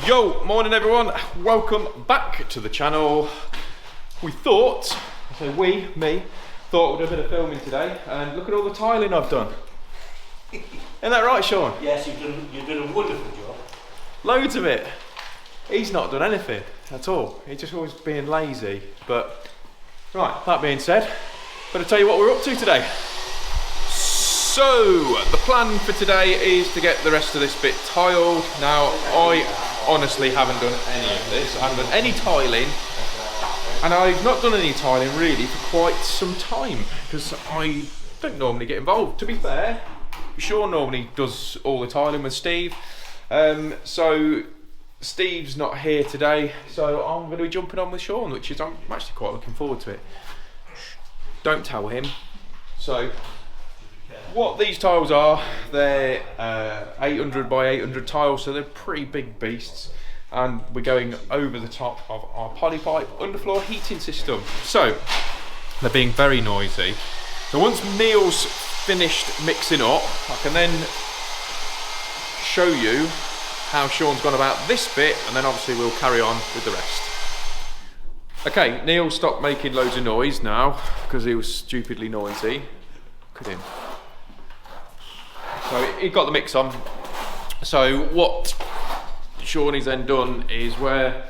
Yo, morning everyone, welcome back to the channel. We thought, I say we, me, thought we'd do a bit of filming today, and look at all the tiling I've done. Isn't that right, Shaun? Yes, you've done a wonderful job. Loads of it. He's not done anything at all. He's just always being lazy. But, right, that being said, better tell you what we're up to today. So, the plan for today is to get the rest of this bit tiled. Now, I honestly haven't done any of this. I haven't done any tiling. And I've not done any tiling really for quite some time because I don't normally get involved. To be fair, Shaun normally does all the tiling with Steve. So Steve's not here today, so I'm going to be jumping on with Shaun, which is I'm actually quite looking forward to it. Don't tell him. So what these tiles are, they're 800 by 800 tiles, so they're pretty big beasts, and we're going over the top of our polypipe underfloor heating system. So they're being very noisy. So once Neil's finished mixing up, I can then show you how Shaun's gone about this bit, and then obviously we'll carry on with the rest. Okay, Neil stopped making loads of noise now because he was stupidly noisy. Look at him. So he got the mix on. So what Shaun has then done is where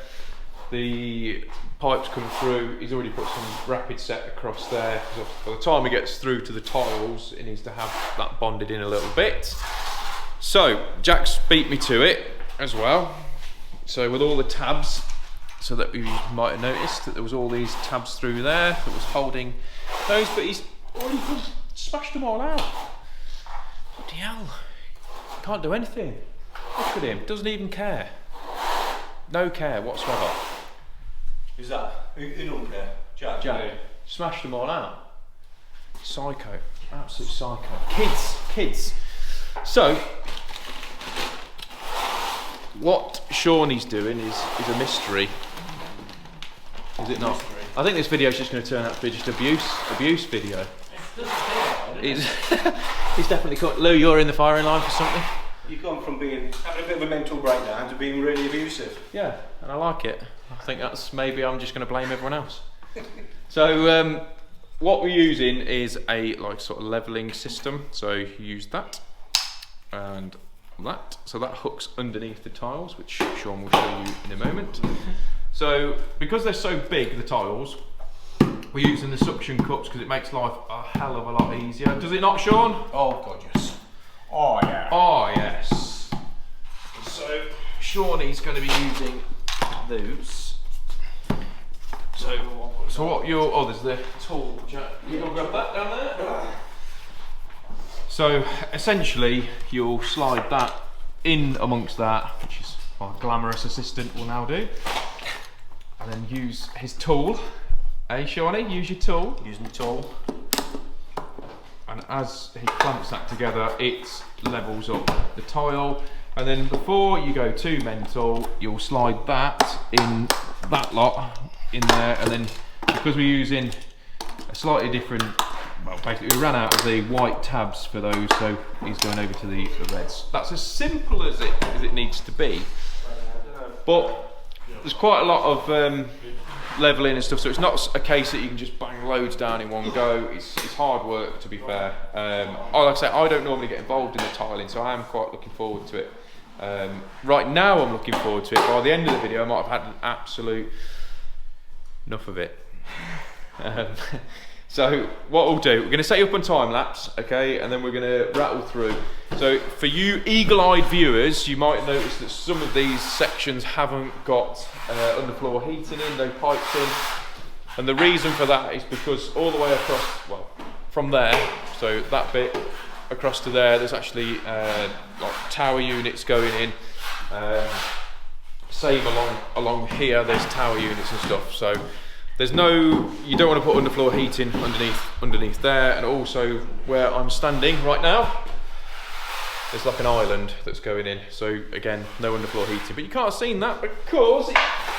the pipes come through, he's already put some rapid set across there, because by the time he gets through to the tiles, it needs to have that bonded in a little bit. So Jack's beat me to it as well. So with all the tabs, so that you might have noticed that there was all these tabs through there that was holding those, but he's already smashed them all out. Bloody hell, can't do anything. Look at him, doesn't even care. No care whatsoever. Who's that? Who don't care? Jack. Jack smashed them all out. Psycho, absolute psycho. Kids. So, what Shaun is doing is a mystery. Is it not? Mystery. I think this video is just going to turn out to be just abuse video. He's definitely caught. Lou, you're in the firing line for something. You've gone from having a bit of a mental breakdown to being really abusive. Yeah, and I like it. I think that's maybe I'm just going to blame everyone else. So what we're using is a sort of leveling system. So you use that and that. So that hooks underneath the tiles, which Shaun will show you in a moment. So because they're so big, the tiles, we're using the suction cups because it makes life a hell of a lot easier. Does it not, Shaun? Oh god, yes. Oh yeah. Oh yes. So Shaunie's going to be using those. So what you're, oh, there's the tool, Jack. You gonna grab that down there? So essentially you'll slide that in amongst that, which is what our glamorous assistant will now do, and then use his tool. Hey Shaunnie, use your tool. Using the tool. And as he clamps that together, it levels up the tile. And then before you go too mental, you'll slide that in, that lot in there. And then because we're using a slightly different, well, basically we ran out of the white tabs for those, so he's going over to the reds. That's as simple as it needs to be. But there's quite a lot of leveling and stuff, so it's not a case that you can just bang loads down in one go. It's hard work, to be fair. Like I say, I don't normally get involved in the tiling, so I am quite looking forward to it. Right now I'm looking forward to it. By the end of the video I might have had an absolute enough of it. So what we'll do, we're going to set you up on time lapse, okay, and then we're going to rattle through. So for you eagle-eyed viewers, you might notice that some of these sections haven't got underfloor heating in, no pipes in, and the reason for that is because all the way across, well, from there, so that bit across to there, there's actually like tower units going in. Same along here, there's tower units and stuff. So there's no, you don't want to put underfloor heating underneath there, and also where I'm standing right now, there's like an island that's going in. So again, no underfloor heating, but you can't have seen that because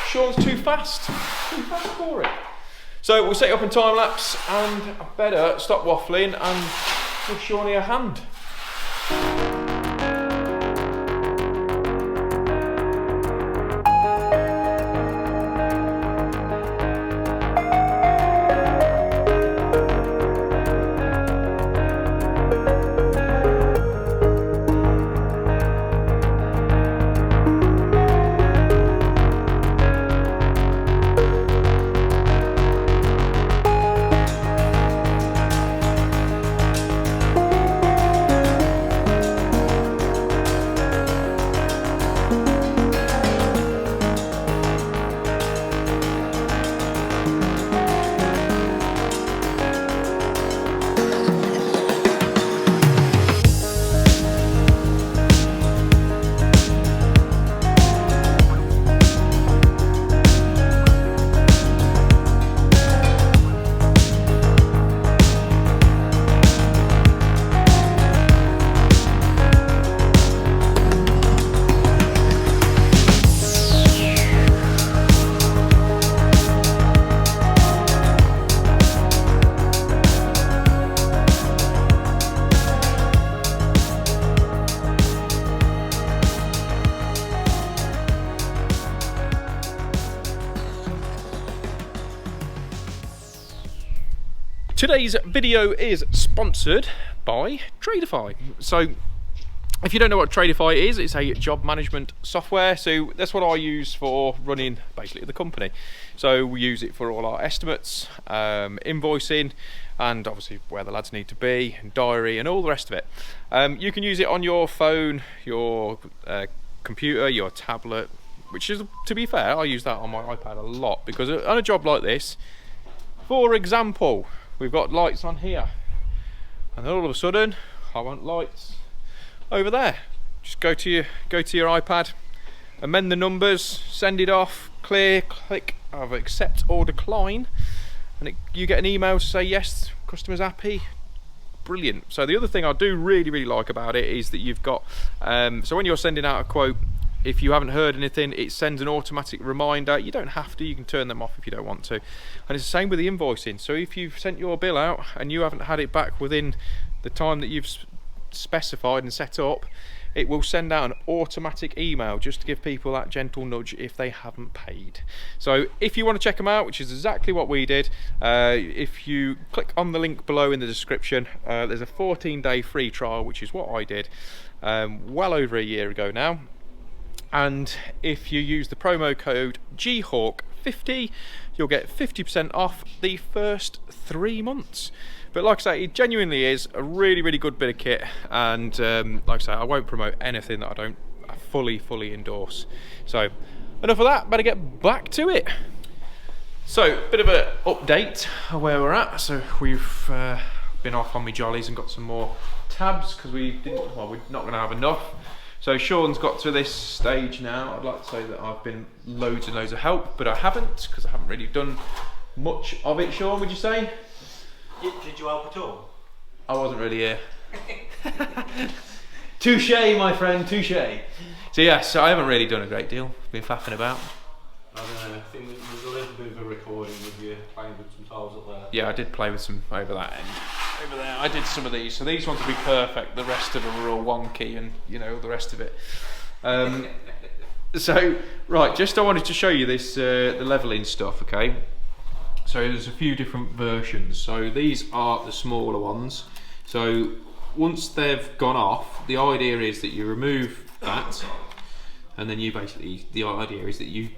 Shaun's too fast for it. So we'll set you up in time lapse, and I better stop waffling and give Shaunie a hand. Today's video is sponsored by Tradeify. So if you don't know what Tradeify is, it's a job management software. So that's what I use for running basically the company. So we use it for all our estimates, invoicing, and obviously where the lads need to be, and diary, and all the rest of it. You can use it on your phone, your computer, your tablet, which is, to be fair, I use that on my iPad a lot, because on a job like this, for example, we've got lights on here, and then all of a sudden I want lights over there. Just go to your iPad, amend the numbers, send it off, clear, click either accept or decline, and you get an email to say yes, customer's happy. Brilliant. So the other thing I do really like about it is that you've got so when you're sending out a quote, if you haven't heard anything, it sends an automatic reminder. You don't have to, you can turn them off if you don't want to. And it's the same with the invoicing. So if you've sent your bill out and you haven't had it back within the time that you've specified and set up, it will send out an automatic email just to give people that gentle nudge if they haven't paid. So if you want to check them out, which is exactly what we did, if you click on the link below in the description, there's a 14-day free trial, which is what I did well over a year ago now. And if you use the promo code GHAWK50, you'll get 50% off the first 3 months. But like I say, it genuinely is a really good bit of kit, and like I say, I won't promote anything that I don't fully endorse. So enough of that, better get back to it. So bit of an update of where we're at. So we've been off on my jollies and got some more tabs, because we're not going to have enough. So Shaun's got to this stage now. I'd like to say that I've been loads and loads of help, but I haven't, because I haven't really done much of it. Shaun, would you say? Did you help at all? I wasn't really here. Touche, my friend, touche. So yes, I haven't really done a great deal. Been faffing about. I don't know, I think there's a little bit of a recording with you playing with some tiles up there. Yeah, I did play with some over that end. Over there, I did some of these. So these ones will be perfect. The rest of them are all wonky, and you know, the rest of it. So, right, just I wanted to show you this, the leveling stuff, okay? So there's a few different versions. So these are the smaller ones. So once they've gone off, the idea is that you remove that, and then you basically, the idea is that you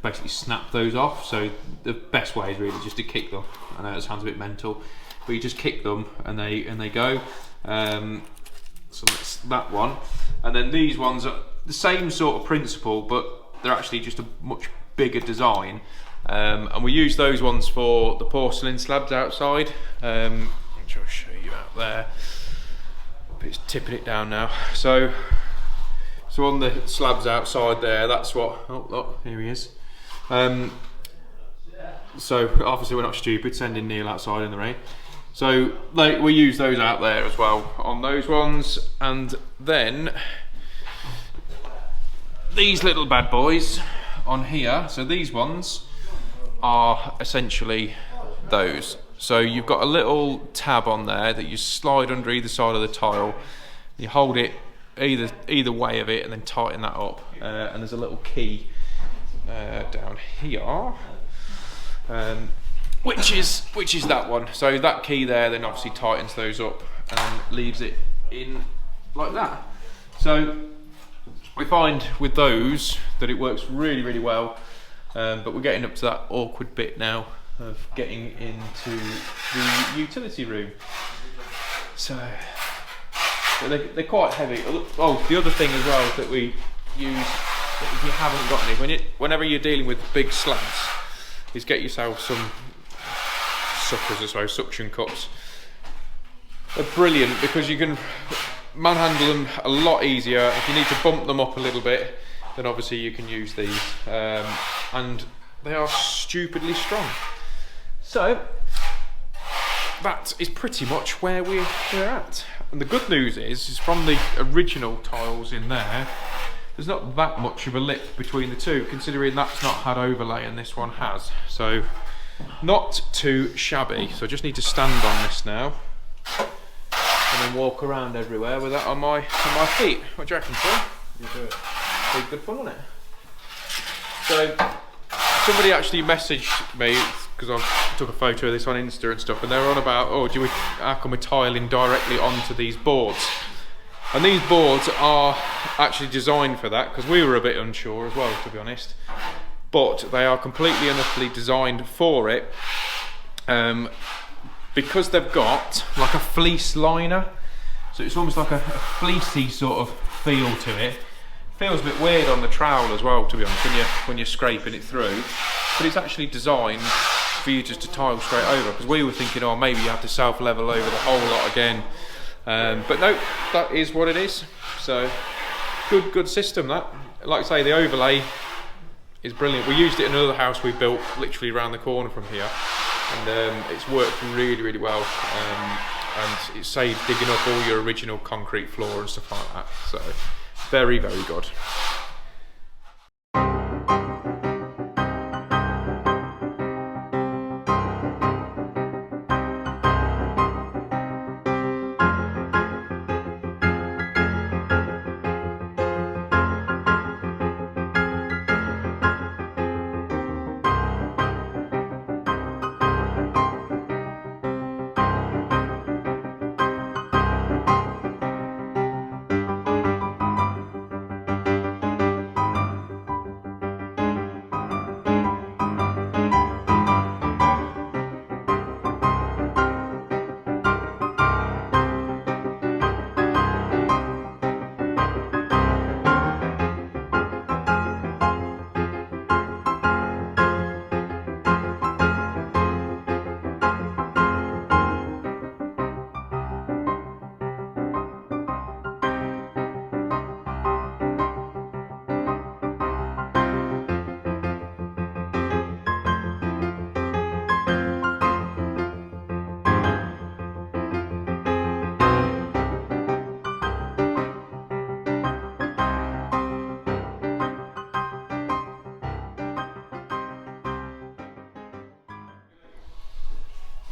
basically snap those off. So the best way is really just to kick them. I know it sounds a bit mental, but you just kick them and they go. So that's that one. And then these ones are the same sort of principle, but they're actually just a much bigger design. And we use those ones for the porcelain slabs outside, which I'll show you out there. But it's tipping it down now. So on the slabs outside there, that's what, oh look, here he is. So obviously we're not stupid sending Neil outside in the rain. So we use those out there as well on those ones. And then these little bad boys on here, so these ones are essentially those. So you've got a little tab on there that you slide under either side of the tile. You hold it either way of it and then tighten that up. And there's a little key down here, which is that one. So that key there then obviously tightens those up and leaves it in like that. So we find with those that it works really well. But we're getting up to that awkward bit now of getting into the utility room. So they're quite heavy. Oh, the other thing as well that we use, if you haven't got any, whenever you're dealing with big slabs, is get yourself some suckers as well, suction cups. They're brilliant because you can manhandle them a lot easier. If you need to bump them up a little bit, then obviously you can use these, and they are stupidly strong. So that is pretty much where we're at. And the good news is from the original tiles in there, there's not that much of a lip between the two, considering that's not had overlay and this one has. So not too shabby. So I just need to stand on this now and then walk around everywhere with that on my feet. What do you reckon, Phil? You do it. Good fun, wasn't it? So somebody actually messaged me because I took a photo of this on Insta and stuff, and they were on about, oh, how come we're tiling directly onto these boards? And these boards are actually designed for that, because we were a bit unsure as well, to be honest. But they are completely and utterly designed for it, because they've got like a fleece liner. So it's almost like a fleecy sort of feel to it. Feels a bit weird on the trowel as well, to be honest, when you're scraping it through. But it's actually designed for you just to tile straight over, because we were thinking, oh, maybe you have to self-level over the whole lot again. But no, that is what it is. So good system, that. Like I say, the overlay is brilliant. We used it in another house we built literally around the corner from here, and it's worked really well. And it saved digging up all your original concrete floor and stuff like that. So very good.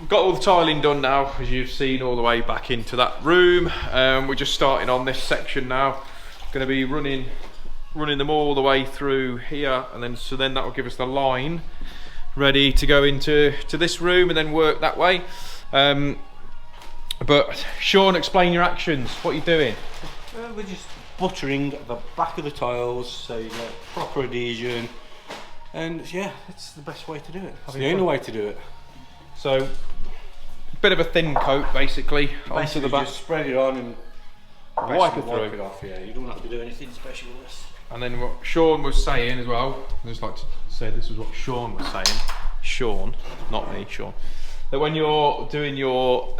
Got all the tiling done now, as you've seen, all the way back into that room. We're just starting on this section now. Going to be running them all the way through here, and then that will give us the line ready to go into this room and then work that way. But Shaun, explain your actions. What are you doing? We're just buttering the back of the tiles so you get proper adhesion, and yeah, it's the best way to do it. It's the only way to do it. So, bit of a thin coat basically onto the back. Just spread it on and wipe it wipe it off. Yeah, you don't have to do anything special with this. And then what Shaun was saying as well, I just like to say this was what Shaun was saying. Shaun, not me, Shaun. That when you're doing your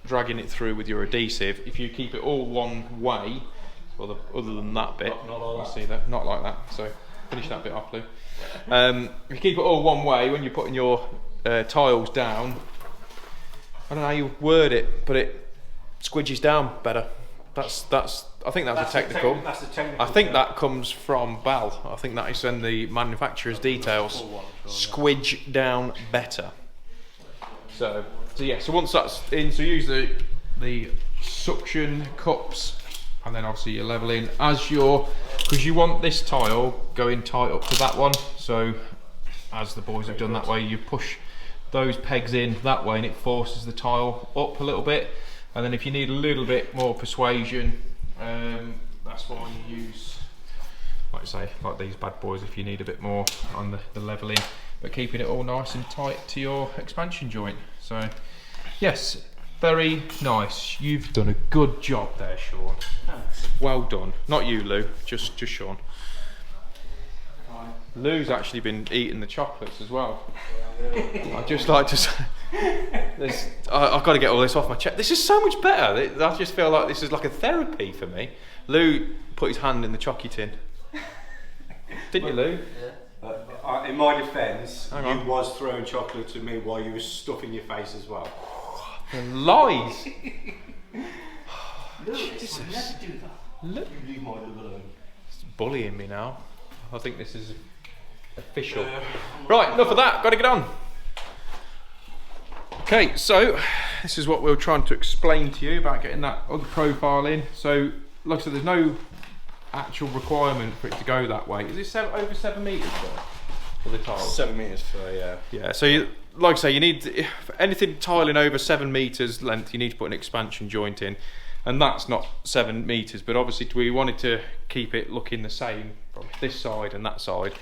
dragging it through with your adhesive, if you keep it all one way, well, other than that bit, not like that. See that, not like that. So finish that bit off, Lou. If you keep it all one way when you're putting your tiles down, I don't know how you word it, but it squidges down better. I think that's a technical. That's the technical. I think that comes from Bal. I think that is in the manufacturer's details. Squidge down better. So yeah. So once that's in, so use the suction cups, and then obviously you're leveling because you want this tile going tight up to that one. So as the boys have done that way, you push those pegs in that way and it forces the tile up a little bit. And then if you need a little bit more persuasion, that's why you use, like I say, like these bad boys, if you need a bit more on the leveling, but keeping it all nice and tight to your expansion joint. So yes, very nice. You've done a good job there, Shaun. Thanks. Well done. Not you, Lou, just Shaun. Lou's actually been eating the chocolates as well. I'd just like to say, I've got to get all this off my chest. This is so much better. I just feel like this is like a therapy for me. Lou put his hand in the chocky tin. Didn't you, Lou? Yeah. In my defence, you was throwing chocolate to me while you were stuffing your face as well. The lies! Jesus. Never do that. Look. You leave my love alone. It's bullying me now. I think this is official. Right, enough of that, got to get on. Okay, so this is what we were trying to explain to you about getting that other profile in. So, like I said, there's no actual requirement for it to go that way. Is it over 7 metres though? for the tiles? 7 metres for, yeah. Yeah, so you, like I say, you need, for anything tiling over 7 metres length, you need to put an expansion joint in. And that's not 7 metres, but obviously we wanted to keep it looking the same from this side and that side.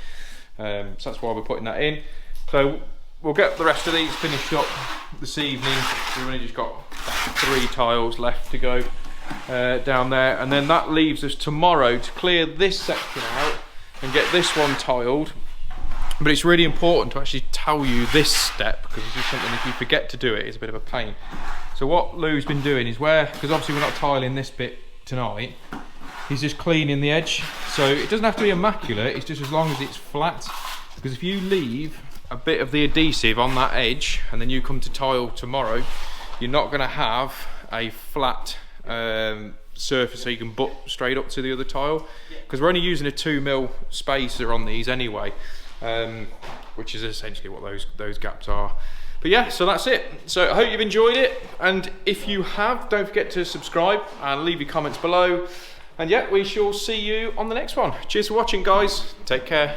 So that's why we're putting that in. So we'll get the rest of these finished up this evening. We've only just got 3 tiles left to go down there. And then that leaves us tomorrow to clear this section out and get this one tiled. But it's really important to actually tell you this step, because this is something, if you forget to do it, it's a bit of a pain. So what Lou's been doing is because obviously we're not tiling this bit tonight, he's just cleaning the edge. So it doesn't have to be immaculate, it's just as long as it's flat. Because if you leave a bit of the adhesive on that edge and then you come to tile tomorrow, you're not going to have a flat surface so you can butt straight up to the other tile. Because we're only using a 2mm spacer on these anyway, which is essentially what those gaps are. But yeah, so that's it. So I hope you've enjoyed it, and if you have, don't forget to subscribe and leave your comments below. And yeah, we shall see you on the next one. Cheers for watching, guys. Take care.